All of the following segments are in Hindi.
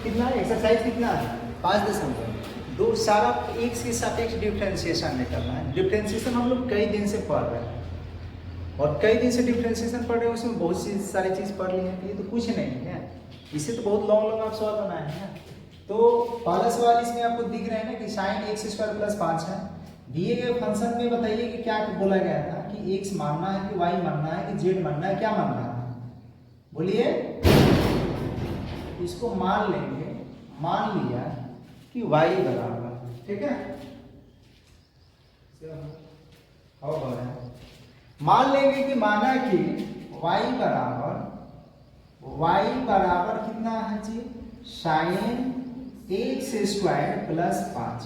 कितना एक्सरसाइज कितना है 5.2 सारा x के सापेक्ष डिफरेंशिएशन निकलना है। डिफरेंशिएशन हम लोग कई दिन से पढ़ रहे हैं और कई दिन से डिफरेंशिएशन पढ़ रहे हैं, उसमें बहुत सी सारी चीज़ पढ़ ली है। ये तो कुछ नहीं है, इससे तो बहुत लॉन्ग आप सवाल बनाए हैं। तो पहला सवाल इसमें आपको दिख रहा है ना कि साइन एक्स स्क्वायर प्लस 5 है। दिए गए फंक्शन में बताइए कि क्या बोला गया था कि एक्स मानना है कि वाई मानना है कि जेड मानना है, क्या मानना है बोलिए। इसको मान लेंगे, मान लिया कि वाई बराबर, ठीक है, मान लेंगे कि माना कि y बराबर कितना है जी साइन एक्स स्क्वायर प्लस 5।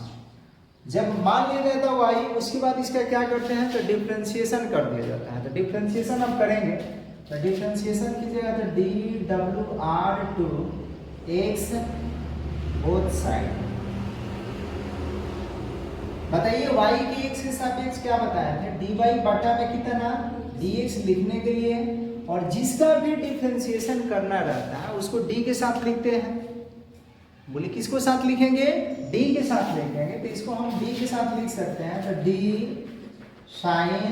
जब मान लिया जाता है y, उसके बाद इसका क्या करते हैं तो डिफरेंशिएशन कर दिया जाता है। तो डिफरेंशिएशन अब करेंगे तो डिफरेंशिएशन कीजिएगा तो D W R to X both side. बताइए y के x के सापेक्ष क्या बताया था, dy बटा में कितना dx लिखने के लिए, और जिसका भी डिफरेंशिएशन करना रहता है उसको d के साथ लिखते हैं। बोले किसको साथ लिखेंगे, d के साथ लिखेंगे। तो इसको हम d के साथ लिख सकते हैं तो d साइन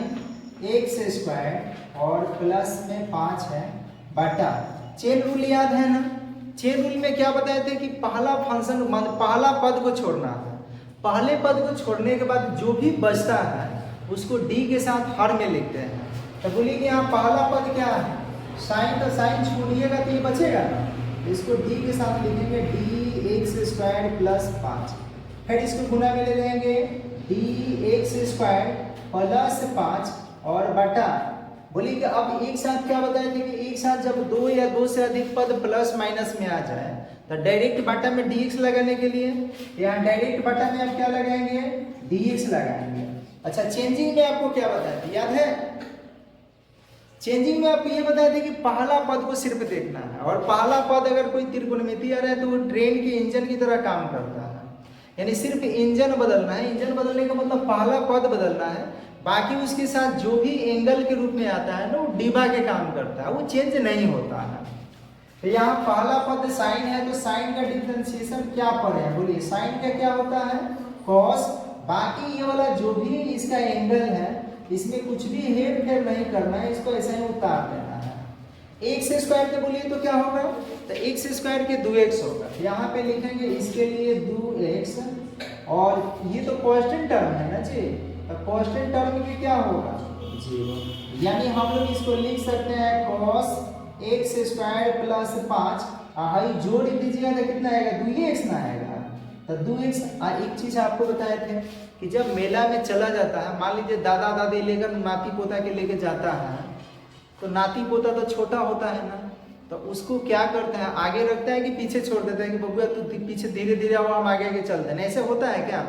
एक्स स्क्वायर और प्लस में 5 है बटा, चेन रूल याद है ना, चेन रूल में क्या बताए थे कि पहला फंक्शन पहला पद को छोड़ना है, पहले पद को छोड़ने के बाद जो भी बचता है उसको d के साथ हर में लिखते हैं। तो बोलिए कि यहाँ पहला पद क्या है साइन, का साइन छोड़िएगा तो ये बचेगा ना, इसको d के साथ लिखेंगे डी एक्स स्क्वायर प्लस 5। फिर इसको गुना में ले लेंगे डी एक्स स्क्वायर प्लस 5 और बटा, बोलिए कि अब एक साथ क्या बताए थे कि एक साथ जब दो या दो से अधिक पद प्लस माइनस में आ जाए तो डायरेक्ट बटा में dx लगाने के लिए यहाँ डायरेक्ट बटा में आप क्या लगाएंगे dx लगाएंगे। अच्छा चेंजिंग में आपको क्या बताया था याद है, चेंजिंग में आपको ये बताया था कि पहला पद को सिर्फ देखना है, और पहला पद अगर कोई त्रिकोणमिति आ रहा है तो वो ट्रेन के इंजन की तरह काम करता है, यानी सिर्फ इंजन बदलना है। इंजन बदलने का मतलब पहला पद बदलना है, बाकी उसके साथ जो भी एंगल के रूप में आता है ना वो डिबा के काम करता है, वो चेंज नहीं होता है। तो यहाँ पहला पद साइन है तो साइन का डिफरेंशिएशन क्या पड़े, बोलिए साइन का क्या होता है कॉस, बाकी ये वाला जो भी इसका एंगल है इसमें कुछ भी हेर फेर नहीं करना है, इसको ऐसे ही उतार देना है। एक्स स्क्वायर के बोलिए तो क्या होगा तो एक्स स्क्वायर के 2x होगा, यहाँ पे लिखेंगे इसके लिए 2x, और ये तो कांस्टेंट टर्म है ना जी, तो कांस्टेंट टर्म के क्या होगा 0, यानी हम लोग इसको लिख सकते हैं cos x square plus 5, high जोड़ दीजिएगा तो कितना आएगा 2x ना आएगा तो 2x। एक चीज आपको बताए थे कि जब मेला में चला जाता है, मान लीजिए दादा दादी लेकर नाती पोता के लेके जाता है, तो नाती पोता तो छोटा होता है ना, तो उसको क्या करते हैं आगे रखता है कि पीछे छोड़ देता है कि बबुआ तू पीछे धीरे धीरे आओ हम आगे आगे चलते हैं, ऐसे होता है क्या।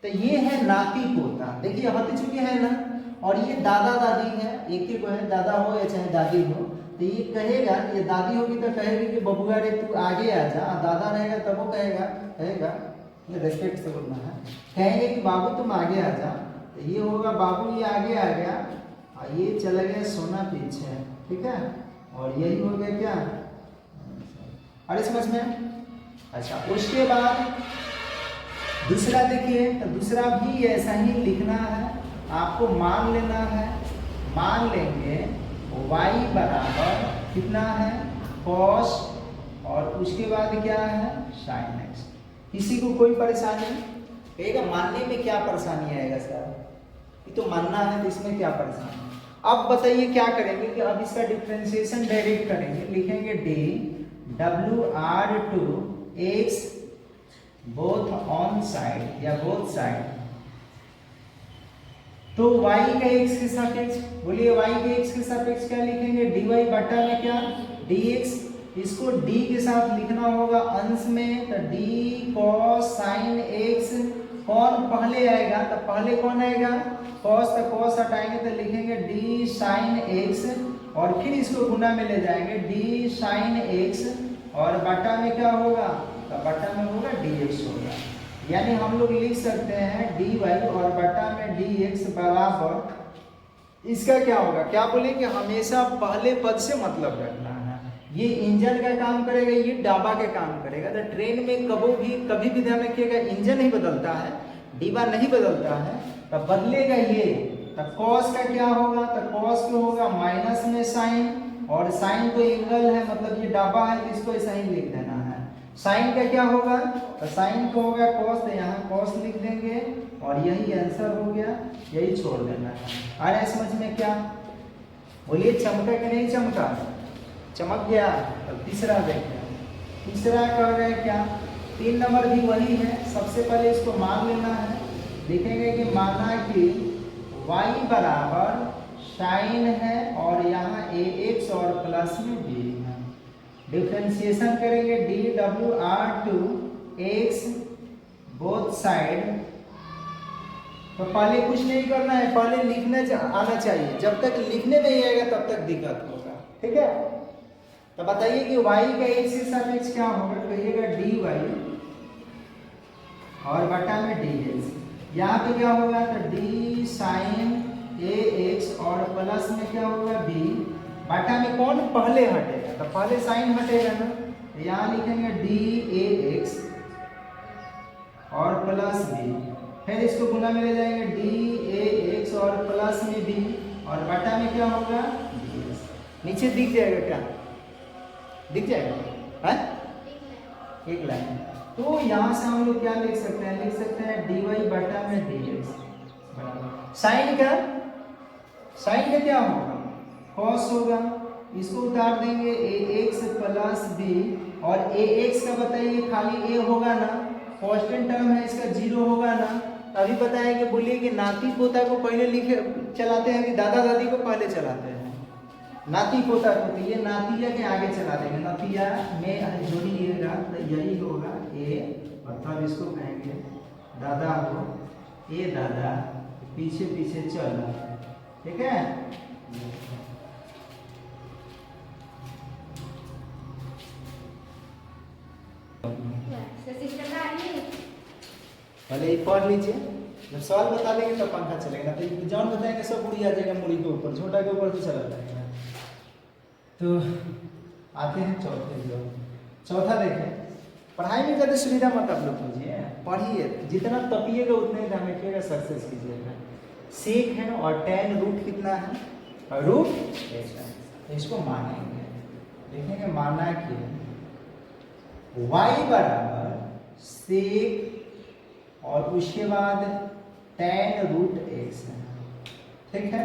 तो ये है नाती पोता, देखिए हती चुकी है ना, और ये दादा दादी है, एक ही को है दादा हो या चाहे दादी हो, तो ये कहेगा, ये दादी होगी तो कहेगी कि बबुआ रे तू आगे आ जा, दादा रहेगा तब वो कहेगा रेस्पेक्ट से बोलना है, कहेंगे कि बाबू तुम आगे आ जा, तो ये होगा बाबू ये आगे आ गया और ये चला गया सोना पीछे, ठीक है, और यही हो गया क्या, अरे समझ में। अच्छा उसके बाद दूसरा देखिए, तो दूसरा भी ऐसा ही लिखना है, आपको मान लेना है, मान लेंगे y बराबर कितना है cos और उसके बाद क्या है sin x। किसी को कोई परेशानी कहेगा मानने में क्या परेशानी आएगा सर, ये तो मानना है तो इसमें क्या परेशानी। अब बताइए क्या करेंगे कि अब इसका डिफरेंशिएशन डायरेक्ट करेंगे, लिखेंगे d W R to X both on side या बोथ साइड, तो y का x के सापेक्ष, बोलिए y के x के सापेक्ष क्या लिखेंगे dy बटा में क्या dx, इसको d के साथ लिखना होगा अंश में, तो d cos sin x, कौन पहले आएगा तो पहले कौन आएगा cos, तो cos हटाएंगे तो लिखेंगे d sin x, और फिर इसको गुना में ले जाएंगे d sin x, और बटा में क्या होगा तो बटा में होगा dx होगा, यानी हम लोग लिख सकते हैं dy और बटा में dx बराबर, इसका क्या होगा क्या बोले कि हमेशा पहले पद से मतलब रखना है, ये इंजन का काम करेगा, ये डाबा का काम करेगा। तो ट्रेन में कभी भी ध्यान रखिएगा, इंजन ही बदलता है, डिब्बा नहीं बदलता है। तो बदलेगा ये, तो कॉस का क्या होगा, तो कॉस का होगा माइनस में साइन, और साइन तो एंगल है, मतलब ये डाबा है तो इसको ऐसा ही लिख देना है। साइन का क्या होगा, तो साइन का होगा कॉस, तो यहाँ कॉस लिख देंगे और यही आंसर हो गया, यही छोड़ देना है। आ रहा है समझ में क्या? बोलिए चमका कि नहीं चमका? चमक गया। अब तीसरा देखते हैं, तीसरा कह रहे हैं क्या, 3 नंबर भी वही है। सबसे पहले इसको मान लेना है, देखेंगे कि माना कि y बराबर साइन है और यहाँ ax और प्लस में b है। डिफ्रेंशिएशन करेंगे dw r2 x both side. तो पहले कुछ नहीं करना है, पहले लिखने आना चाहिए। जब तक लिखने नहीं आएगा तब तक दिक्कत होगा, ठीक है? तो बताइए कि y का x के सापेक्ष क्या होगा, कहिएगा dy और बटा में dx। यहाँ पे क्या होगा, तो d साइन ax और प्लस में क्या होगा b, बटा में कौन पहले हटेगा, तो पहले साइन हटेगा ना, तो यहाँ लिखेंगे dax और प्लस b, फिर इसको गुना में ले जाएंगे dax और प्लस में b, और बटा में क्या होगा ds। नीचे दिख जाएगा क्या, दिख जाएगा है एक लाइन। तो यहाँ से हम लोग क्या लिख सकते हैं, लिख सकते हैं dy बटा में dx बराबर साइन का क्या होगा, cos होगा, इसको उतार देंगे ax प्लस b, और ax का बताइए खाली a होगा ना, कांस्टेंट टर्म है इसका 0 होगा ना। अभी बताया कि बोलिए कि नाती पोता को पहले लिखे चलाते हैं कि दादा दादी को पहले चलाते हैं, नाती पोता को, तो ये नातिया के आगे चला देंगे, नातिया में जोड़िएगा तो यही होगा ए, मतलब इसको कहेंगे दादा को, ए दादा पीछे पीछे चल, ठीक है? पहले ये पढ़ लीजिए, जब सवाल बता देंगे तो पंखा चलेगा, तो जौन बताएंगे सब उड़ी आ जाएगा मुड़ी के ऊपर, छोटा के ऊपर तो चला जाएगा। तो आते हैं चौथा देखें। पढ़ाई में ज़्यादा सुविधा मत आप लोग कीजिए, पढ़िए, जितना तपिएगा उतने ध्यान रखिएगा, सक्सेस कीजिएगा। सेक है ना, और tan रूट कितना है, रूट तो इसको मानेंगे, देखेंगे माना कि y बराबर सेक और उसके बाद tan रूट x है, ठीक है?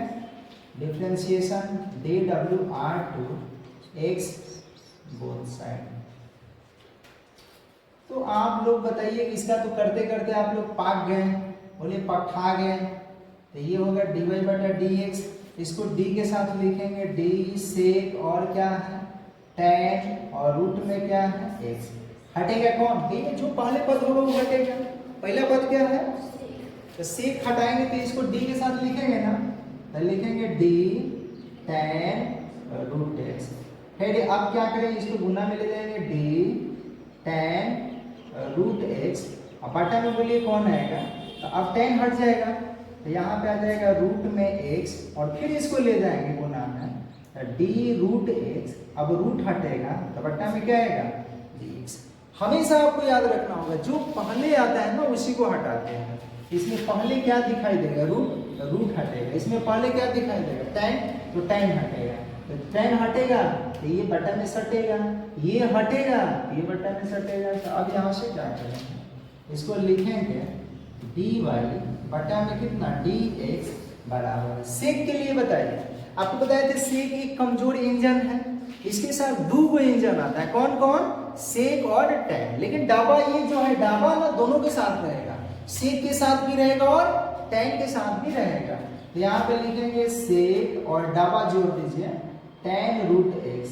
Differentiation dw r2 x both side. तो आप लोग बताइए कि इसका तो करते करते आप लोग पाक गए, बोले पका गए, तो ये होगा dy बटा dx, इसको d के साथ लिखेंगे d सेक और क्या है tan, और रूट में क्या है x। हटेगा कौन, d में जो पहले पद होगा वो हटेगा, पहला पद क्या है, तो सेक हटाएंगे तो इसको d के साथ लिखेंगे ना, तो लिखेंगे d tan रूट x। फिर अब क्या करें, इसको गुना में ले जाएंगे d tan रूट x, अब बटा में बोलिए कौन आएगा, तो अब tan हट जाएगा, तो यहाँ पे आ जाएगा रूट में x, और फिर इसको ले जाएंगे गुना में, तो d रूट x, अब रूट हटेगा तो बटा में क्या आएगा dx। हमेशा आपको याद रखना होगा, जो पहले आता है ना उसी को हटाते हैं। इसमें पहले क्या दिखाई देगा, रूट हटेगा, इसमें पहले क्या दिखाई देगा tan, तो tan हटेगा, तो tan हटेगा तो ये बटा में सटेगा, ये हटेगा ये बटा में सटेगा। तो अब यहाँ से क्या करेंगे, इसको लिखेंगे dy बटा में कितना dx बराबर, सेक के लिए बताइए, आपको बताया था सेक एक कमजोर इंजन है, इसके साथ दो इंजन आता है, कौन कौन, सेक और टैन। लेकिन डाबा, ये जो है डाबा ना दोनों के साथ रहेगा, सेक के साथ भी रहेगा और टैन के साथ भी रहेगा। तो यहाँ पे लिखेंगे सेक और डाबा जोड़ दीजिए tan रूट x,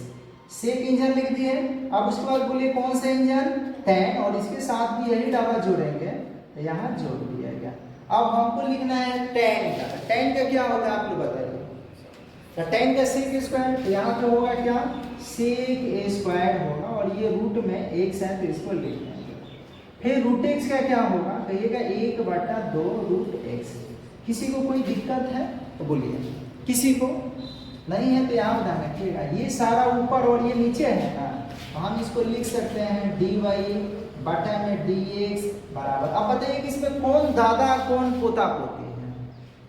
सेक इंजन लिख दिए। अब उसके बाद बोलिए कौन सा इंजन, tan, और इसके साथ भी यही डाबा जोड़ेंगे, तो यहाँ जोड़ दिया गया। अब हमको लिखना है tan का, tan का क्या होता है आप लोग बताइए, तो tan का सेक स्क्वायर, तो यहाँ पे होगा क्या सेक a स्क्वायर होगा, और ये रूट में x है तो इसको लिख देंगे। फिर रूट x का क्या होगा, कहिएगा 1/2 रूट x। किसी को कोई दिक्कत है तो बोलिए, किसी को नहीं है तो यहाँ ध्यान रखिएगा, ये सारा ऊपर और ये नीचे है ना, तो हम इसको लिख सकते हैं dy बटा में dx बराबर। अब बताइए कि इसमें कौन दादा कौन पोता पोती है,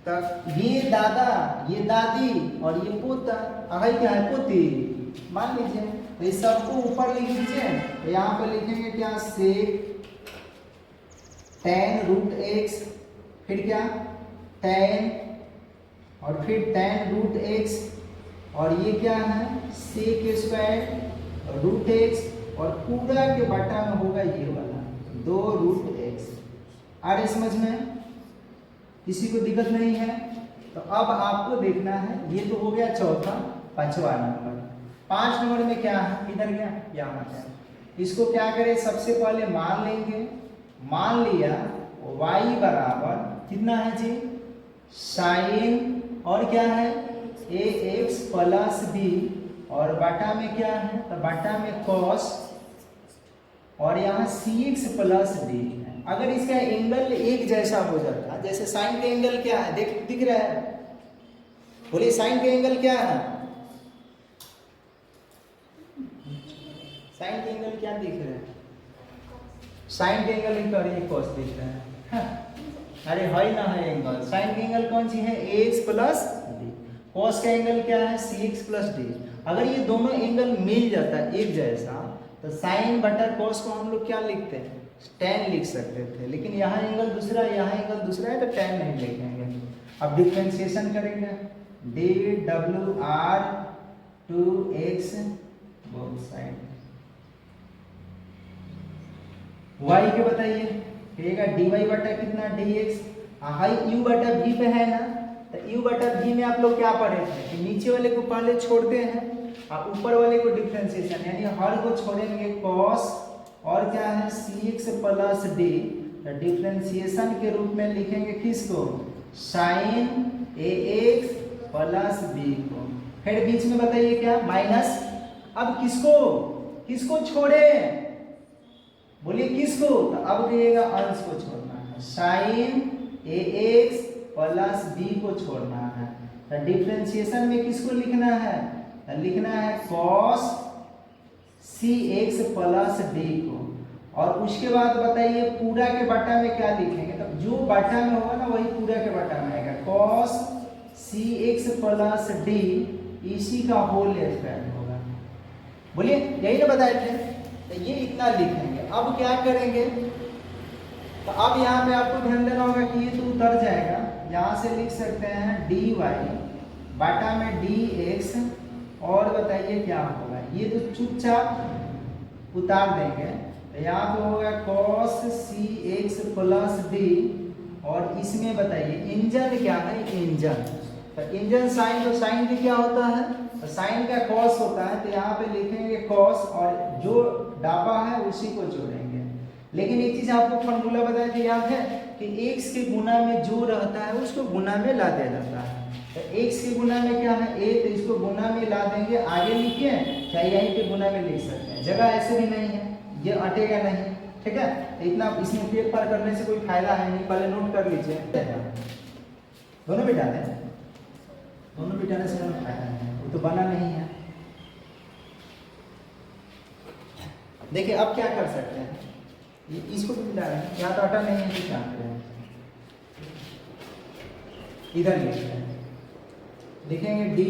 तो ये दादा ये दादी और ये पोता, अगर क्या है पोती मान लीजिए, तो इस सबको ऊपर लिख लीजिए, तो यहाँ पे लिखेंगे क्या सेक tan रूट x, फिर क्या tan और फिर tan रूट x, और ये क्या है सेक स्क्वायर रूट x, और पूरा के बटा में होगा ये वाला 2 रूट x। आ रही समझ में, किसी को दिक्कत नहीं है? तो अब आपको देखना है, ये तो हो गया चौथा, 5वां नंबर। 5 नंबर में क्या है, किधर गया यहाँ है, इसको क्या करें, सबसे पहले मान लेंगे, मान लिया y बराबर कितना है जी साइन और क्या है ax प्लस b, और बटा में क्या है, तो बटा में cos, और यहाँ cx प्लस d है। अगर इसका एंगल एक जैसा हो जाता है, जैसे साइन का एंगल क्या है दिख रहा है, बोलिए साइन का एंगल क्या है, साइन का एंगल क्या दिख रहा है, साइन का एंगल एक और ये cos दिख रहा है, अरे है ना है एंगल, साइन का एंगल कौन सी है ax प्लस d, cos का एंगल क्या है cx प्लस d। अगर ये दोनों एंगल मिल जाता है एक जैसा, तो साइन बटा cos को हम लोग क्या लिखते हैं tan लिख सकते थे, लेकिन यहाँ एंगल दूसरा है, यहाँ एंगल दूसरा है, तो tan नहीं लिखेंगे। अब डिफरेंशिएशन करेंगे, dwr 2x both side, y के बताइए कहेगा dy बटा कितना dx, हाई u बटा v पे है ना, तो u बटा v में आप लोग क्या पढ़े थे कि नीचे वाले को पहले छोड़ते हैं और ऊपर वाले को डिफरेंशिएशन, यानी हर को छोड़ेंगे cos और क्या है cx प्लस d, तो डिफरेंशिएशन के रूप में लिखेंगे किसको sin ax प्लस b को, फिर बीच में बताइए क्या माइनस। अब किसको छोड़े, बोलिए किसको, तो अब कहिएगा अंश को छोड़ना है, sin ax प्लस b को छोड़ना है, तो डिफरेंशिएशन में किसको लिखना है, तो लिखना है cos cx प्लस d को, और उसके बाद बताइए पूरा के बटा में क्या लिखेंगे, तो जो बटा में होगा ना वही पूरा के बटा में आएगा, cos cx प्लस d इसी का होल स्क्वायर होगा। बोलिए यही ना बताए थे, तो ये इतना लिखेंगे। अब क्या करेंगे, तो अब यहाँ पे आपको ध्यान देना होगा कि ये तो उतर जाएगा, यहाँ से लिख सकते हैं dy बटा में dx, और बताइए क्या होगा, ये तो चुपचाप उतार देंगे, तो यहाँ पे होगा cos cx प्लस d, और इसमें बताइए इंजन क्या है, इंजन, तो इंजन साइन, तो साइन भी क्या होता है, तो साइन का cos होता है, तो यहाँ पे लिखेंगे cos, और जो डापा है उसी को जोड़ेंगे। लेकिन एक चीज आपको फॉर्मूला बताया था याद है कि x के गुना में जो रहता है उसको गुना में ला दिया जाता है, तो x के गुना में क्या है a, तो इसको गुना में ला देंगे, आगे लिखिए चाहे यहीं पे गुना में लिख सकते हैं, जगह ऐसे भी नहीं है, ये अटेगा नहीं, ठीक है। इतना इसमें पेट पर करने से कोई फायदा है नहीं, पहले नोट कर लीजिए, दोनों भी डालें, दोनों भी डालने से कोई फायदा नहीं, वो तो बना नहीं है। देखिए अब क्या कर सकते हैं, इसको भी मिला रहे हैं, यहाँ तो आटा नहीं है तो क्या करें, इधर लिखते हैं, लिखेंगे dy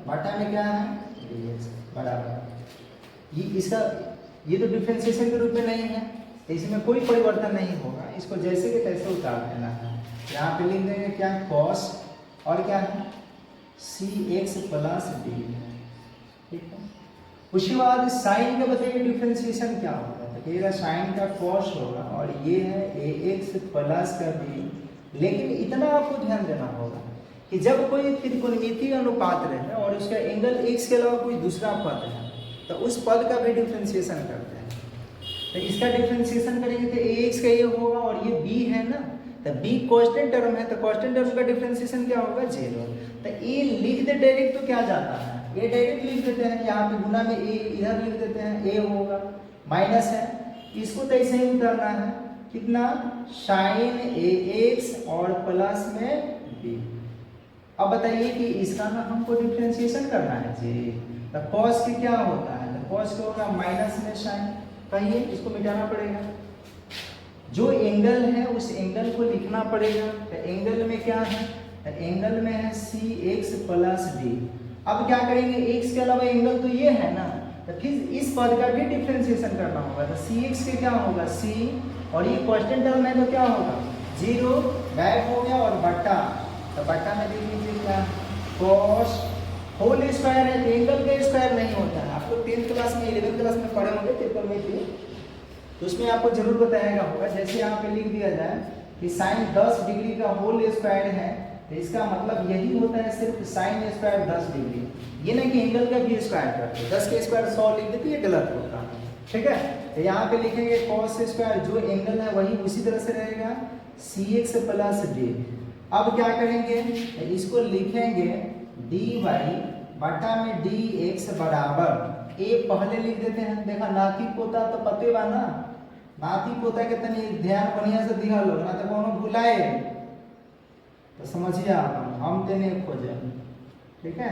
बटा में क्या है dx बराबर, ये इसका ये तो डिफरेंशिएशन के रूप में नहीं है, तो इसमें कोई परिवर्तन नहीं होगा, इसको जैसे के तैसे उतार देना है। यहाँ पे लिख देंगे क्या cos और क्या है cx प्लस d, ठीक है। उसके बाद साइन का बताइए डिफरेंशिएशन क्या होगा, तो कहिएगा साइन का cos होगा, और ये है ax प्लस का b। लेकिन इतना आपको ध्यान देना होगा कि जब कोई त्रिकोणमितीय अनुपात रहे और उसका एंगल x के अलावा कोई दूसरा पद है, तो उस पद का भी डिफरेंशिएशन करते हैं। तो इसका डिफरेंशिएशन करेंगे तो ax का ये होगा, और ये b है ना, तो b कांस्टेंट टर्म है, तो कांस्टेंट टर्म का डिफरेंशिएशन क्या होगा 0। तो a लिख दे डायरेक्ट तो क्या जाता है, a डायरेक्ट लिख देते हैं, यहाँ पे गुना में a इधर लिख देते हैं, a होगा माइनस है, इसको तो ऐसे ही उतारना है, कितना sin ax और प्लस में b, अब बताइए कि इसका ना हमको डिफ्रेंशिएशन करना है जी। तो कॉस के क्या होता है, तो कॉस के होगा माइनस में साइन, कहिए इसको मिटाना पड़ेगा। जो एंगल है उस एंगल को लिखना पड़ेगा। तो एंगल में क्या है, तो एंगल में है सी एक्स प्लस डी। अब क्या करेंगे, एक्स के अलावा एंगल तो ये है ना, तो फिर इस पद का भी डिफ्रेंशिएशन करना होगा। तो सी एक्स के क्या होगा सी, और ये कांस्टेंट टर्म है तो क्या होगा जीरो, गायब हो गया, और बट्टा, तो बट्टा में देख लीजिए क्या कॉस होल स्क्वायर है, तो एंगल का स्क्वायर नहीं होता है। आप लोग 10th क्लास में 11th क्लास में पढ़े होंगे पेपर में भी, तो उसमें आपको जरूर बताया होगा। जैसे यहाँ पे लिख दिया जाए कि साइन 10 डिग्री का होल स्क्वायर है, तो इसका मतलब यही होता है सिर्फ साइन स्क्वायर 10 डिग्री, ये नहीं कि एंगल का भी स्क्वायर करते, 10 के स्क्वायर 100 लिख देते, ये गलत होता है, ठीक है। तो यहाँ पे लिखेंगे कॉस स्क्वायर, जो एंगल है वही उसी तरह से रहेगा सी एक्स प्लस डी। अब क्या करेंगे, इसको लिखेंगे डी वाई बटा में डी एक्स बराबर, ए पहले लिख देते हैं, देखा नाती पोता तो पते बा ना, नाती पोता के तनी ध्यान बढ़िया से दिखा लो ना, तो कोनो भुलाए तो समझिए आप हम तेने खोजे, ठीक है।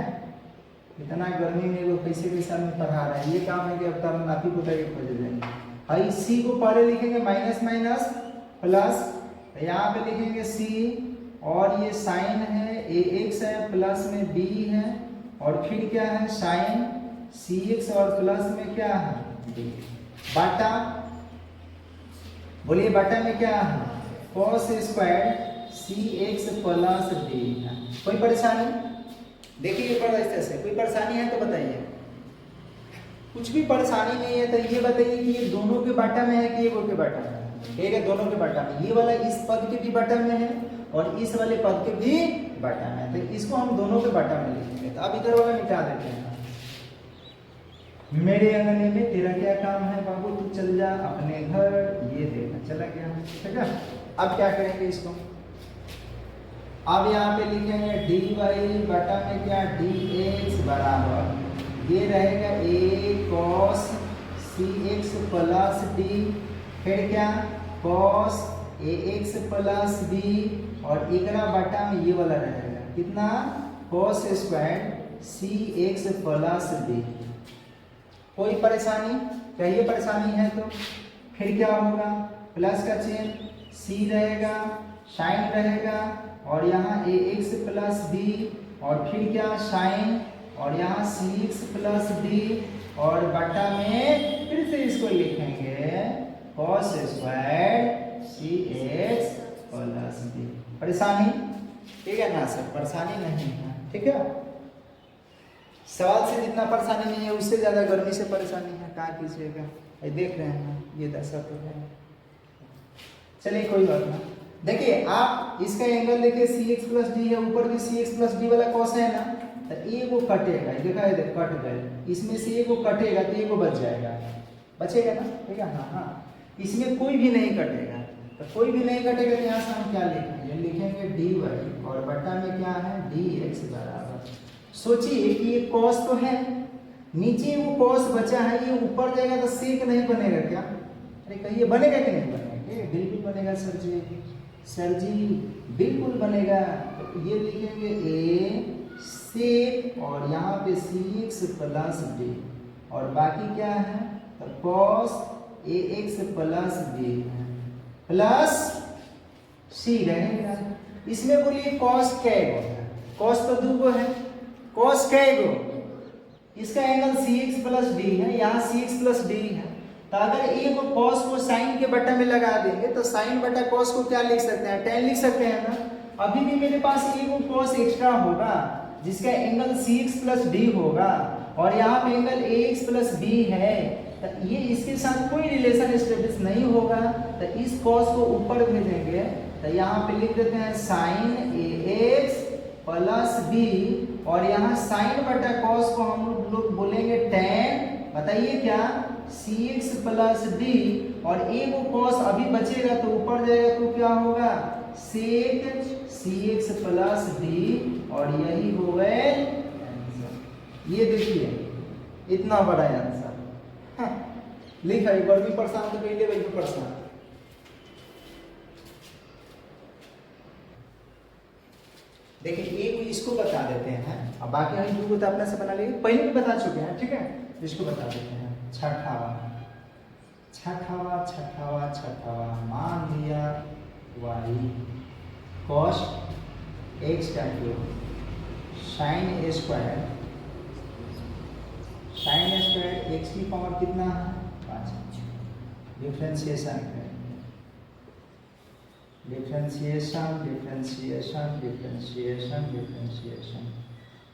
इतना गर्मी में वो कैसे कैसा में पढ़ा रहा है, ये काम है कि अब तब नाती पोता के खोजे देंगे। हाई सी को पहले लिखेंगे माइनस माइनस प्लस, यहाँ पे लिखेंगे सी, और ये साइन है ए एक्स है, प्लस में बी है, और फिर क्या है साइन सी एक्स, और प्लस में क्या है डी, बाटा, बोलिए बाटा में क्या है कॉस स्क्वायर सी एक्स प्लस डी है। कोई परेशानी, देखिए पढ़ रहे से कोई परेशानी है तो बताइए। कुछ भी परेशानी नहीं है तो ये बताइए कि ये दोनों के बाटा में है कि ये वो के बाटा में है, ठीक है दोनों के बाटा में, ये वाला इस पद के भी बाटा में है और इस वाले पद के भी बाटा में है, तो इसको हम दोनों के बाटा में लिखेंगे। तो अब इधर वाला मिटा देते हैं, मेरे अंगने में तेरा क्या काम है बाबू, तू चल जा अपने घर, ये देखना चला गया, ठीक है। अब क्या करेंगे इसको, अब यहाँ पे लिखेंगे डी वाई बटा में क्या डी एक्स बराबर, ये रहेगा ए कॉस सी एक्स प्लस डी, फिर क्या cos A X plus B, और एकरा बटा में ये वाला रहेगा कितना कॉस स्क्वायर सी एक्स प्लस बी। कोई परेशानी, कहिए परेशानी है तो फिर क्या होगा, प्लस का चिन्ह सी रहेगा, साइन रहेगा, और यहाँ ए एक्स प्लस बी, और फिर क्या साइन, और यहाँ सी एक्स प्लस डी, और बटा में फिर से इसको लिखेंगे कॉस स्क्वायर सी एक्स प्लस डी। परेशानी, ठीक है ना सर, परेशानी नहीं है, ठीक है। सवाल से जितना परेशानी नहीं है उससे ज्यादा गर्मी से परेशानी है, कहाँ कीजिएगा, देख रहे हैं ये दशा तो है। चलिए कोई बात ना, देखिए आप इसका एंगल देखिए सी एक्स प्लस डी है, ऊपर भी सी एक्स प्लस डी वाला कॉस है ना, तो ए को कटेगा, देखा है कट गए, इसमें से ए को कटेगा तो ए को बच जाएगा, बचेगा ना, ठीक है। हाँ हाँ, इसमें कोई भी नहीं कटेगा, तो कोई भी नहीं कटेगा तो यहाँ से हम क्या लिखेंगे, लिखेंगे डी वाई, और बटा में क्या है डी एक्स बराबर। सोचिए कि ये कॉस तो है, नीचे वो कॉस बचा है, ये ऊपर जाएगा तो सेक नहीं बनेगा क्या, अरे कहिए बनेगा कि नहीं बनेगा, बिल्कुल बनेगा सर जी, सर जी बिल्कुल बनेगा। तो ये लिखेंगे ए सेक, और यहाँ पे सी एक्स प्लस डी, और बाकी क्या है तो cos A X plus D plus सी रहेगा। इसमें बोलिए कॉस कैगो है, कॉस तो दो है, कॉस कैगो, इसका angle C X plus D है, यहाँ सी एक्स प्लस डी है, तो अगर ए को कॉस को साइन के बटा में लगा देंगे तो साइन बटा कॉस को क्या लिख सकते हैं, tan लिख सकते हैं ना। अभी भी मेरे पास ए को कॉस एक्स्ट्रा होगा जिसका angle C X plus D होगा, और यहाँ पे angle A X plus B है, तो ये इसके साथ कोई रिलेशन एस्टेब्लिश नहीं होगा, तो इस कॉस को ऊपर भेजेंगे, तो यहाँ पे लिख देते हैं साइन ए एक्स प्लस बी, और यहाँ साइन बटा कॉस को हम लोग बोलेंगे tan, बताइए क्या सी एक्स प्लस डी, और ए को कॉस अभी बचेगा तो ऊपर जाएगा तो क्या होगा सेक सी एक्स प्लस डी, और यही हो गए आंसर। ये देखिए इतना बड़ा आंसर, हाँ, लिखा एक बार भी परेशान तो पहले भी परेशान। देखिए एक इसको बता देते हैं, अब बाकी हम दो तो अपने से बना लेंगे, पहले भी बता चुके हैं, ठीक है। इसको बता देते हैं, छठावा छठावा छठावा छठावा मान लिया y cos x का क्यूब sin स्क्वायर x की पावर कितना है 5। डिफरेंशिएशन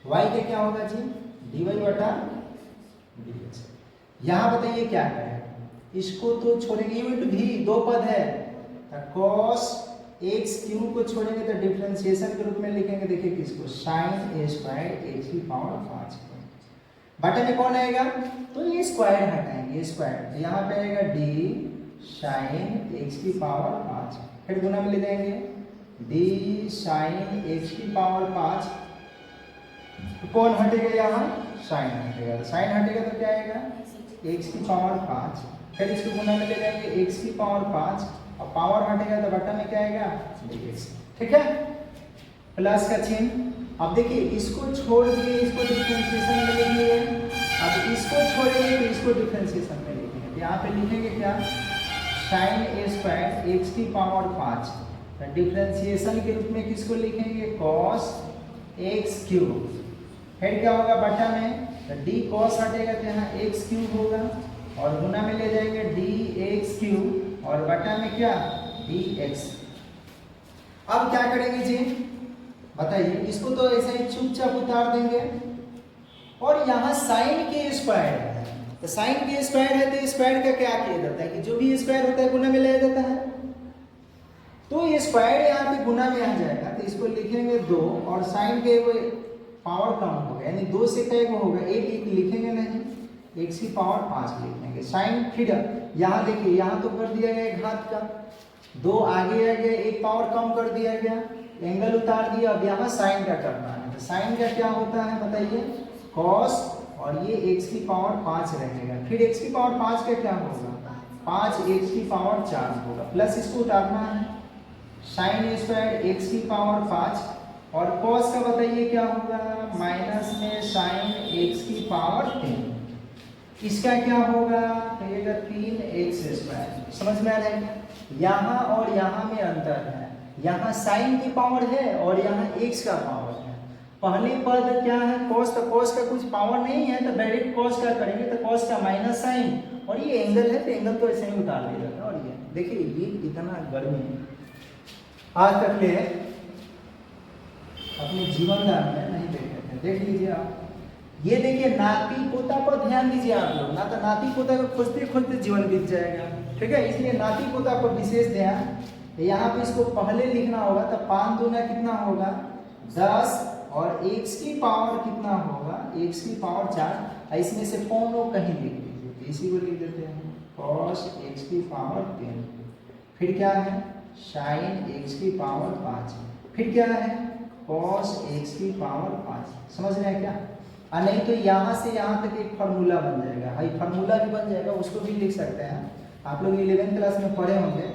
y के क्या होगा जी dy बटा dx। यहाँ बताइए क्या करें, इसको तो छोड़ेंगे भी दो पद है, cos x क्यूब को छोड़ेंगे तो डिफरेंशिएशन के रूप में लिखेंगे, देखिए किसको sin a स्क्वायर x की पावर 5 बटे में कौन आएगा, तो ये स्क्वायर हटाएंगे स्क्वायर, तो यहाँ पे आएगा d sin x की पावर 5, फिर गुना में ले जाएंगे d sin x की पावर 5, कौन हटेगा यहाँ साइन हटेगा, तो साइन हटेगा तो क्या आएगा x की पावर 5, फिर इसको गुना में ले जाएंगे x की पावर 5 और पावर हटेगा तो बटा में क्या आएगा dx, ठीक है। प्लस का चिन्ह, अब देखिए इसको छोड़ दिए इसको डिफरेंशिएशन में लिखेंगे, अब इसको छोड़ेंगे तो इसको डिफरेंशिएशन में लिखेंगे, तो यहाँ पे लिखेंगे क्या sin a स्क्वायर x की पावर 5, तो डिफरेंशिएशन के रूप में किसको लिखेंगे cos x क्यूब, फिर क्या होगा बटा में तो d cos हटेगा तो यहाँ x क्यूब होगा और गुना में ले जाएंगे dx क्यूब और बटा में क्या dx। अब क्या करेंगे जी बताइए, इसको तो ऐसे ही चुपचाप उतार देंगे और यहाँ साइन के स्क्वायर है, तो साइन के स्क्वायर है तो स्क्वायर का क्या किया जाता है कि जो भी स्क्वायर होता है गुना में ले जाता है, तो ये स्क्वायर यहाँ पे गुना में आ जाएगा, तो इसको लिखेंगे 2 और साइन के वो पावर कम होगा, यानी 2 से कई को होगा, एक लिखेंगे नहीं, x की पावर 5 लिखेंगे साइन। फिर यहाँ देखिए यहाँ तो कर दिया गया घात का, 2 आगे आ गया, एक पावर कम कर दिया गया, एंगल उतार दिया, अब यहाँ साइन का करना है, तो साइन का क्या होता है बताइए cos और ये x की पावर 5 रहेगा, फिर x की पावर 5 का क्या होगा 5x की पावर 4 होगा, प्लस इसको उतारना है sin स्क्वायर x की पावर 5 और cos का बताइए क्या होगा माइनस में sin x की पावर 3, इसका क्या होगा कहिएगा 3x स्क्वायर। समझ में आ रहा है, यहाँ और यहाँ में अंतर है, यहाँ साइन की पावर है और यहाँ x का पावर है, पहले पद क्या है cos, तो cos का कुछ पावर नहीं है तो डायरेक्ट cos का करेंगे तो cos का माइनस साइन और ये एंगल है तो एंगल तो ऐसे ही उतार दिया जाता है। और ये देखिए ये इतना गर्मी आज तक ले अपने जीवन में नहीं देखे थे, देख लीजिए आप, ये देखिए नाती पोता पर ध्यान दीजिए आप लोग, ना तो नाती पोता को खोजते खोजते जीवन बीत जाएगा, ठीक है, इसलिए नाती पोता पर विशेष ध्यान। यहाँ पे इसको पहले लिखना होगा तो 5 दूना कितना होगा 10 और x की पावर कितना होगा x की पावर 4, इसमें से कौन लोग कहीं लिख लीजिए, इसी को लिख देते हैं cos x की पावर 10, फिर क्या है sin x की पावर 5, फिर क्या है cos x की पावर 5। समझ रहे हैं क्या, और नहीं तो यहाँ से यहाँ तक एक फार्मूला बन जाएगा, हाई फार्मूला भी बन जाएगा, उसको भी लिख सकते हैं आप लोग 11th क्लास में पढ़े होंगे,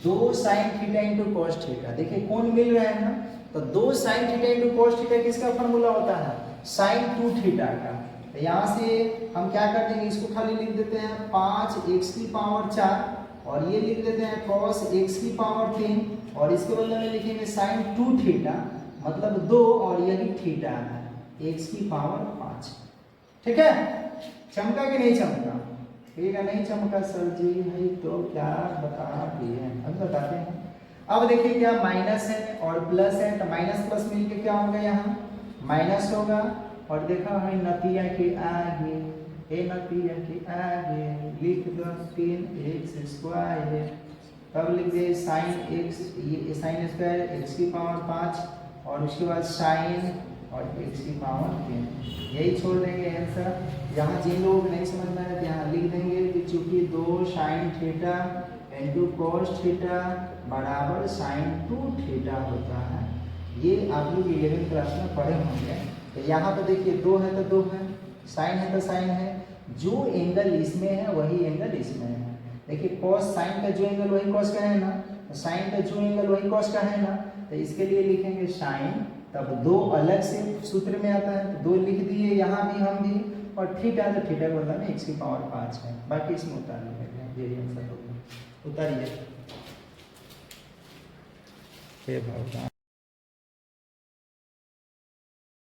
2 sin theta into cos theta, देखिए कौन मिल रहा है ना, तो 2 sin theta into cos theta किसका फार्मूला होता है sin 2 थीटा का, तो यहाँ से हम क्या कर देंगे इसको खाली लिख देते हैं 5x की पावर 4 और ये लिख देते हैं cos x की पावर 3 और इसके बदले में लिखेंगे sin 2 थीटा मतलब 2 और यही थीटा है x की पावर 5, ठीक है। चमका कि नहीं चमका, ठीक है नहीं चमका सर जी है तो क्या बता दिए, अब बताते हैं। अब देखिए क्या माइनस है और प्लस है, तो माइनस प्लस मिलके क्या होगा यहाँ माइनस होगा और देखा है नतिया के आगे, ए नतिया के आगे लिख दो 3x स्क्वायर, तब लिख दे साइन x, ये साइन स्क्वायर x की पावर 5 और उसके बाद साइन और x की पावर 3, यही छोड़ देंगे आंसर। यहाँ जिन लोग नहीं समझ में आए यहाँ लिख देंगे कि चूंकि 2 sin theta into cos theta बराबर sin 2 थीटा होता है, ये आप लोग 11th क्लास में पढ़े होंगे। तो यहाँ पे देखिए 2 है तो 2 है, साइन है तो साइन है, जो एंगल इसमें है वही एंगल इसमें है, देखिए cos साइन का जो एंगल वही cos का है ना, साइन का जो एंगल वही cos का है ना, तो इसके लिए लिखेंगे साइन, तो तब दो अलग से सूत्र में आता है, तो 2 लिख दिए, यहाँ भी हम भी, और थीटा तो थीटा का मतलब x की पावर 5 है, बाकी इसमें उतार लिया, यही आंसर होगा। उतारिए। हे भगवान।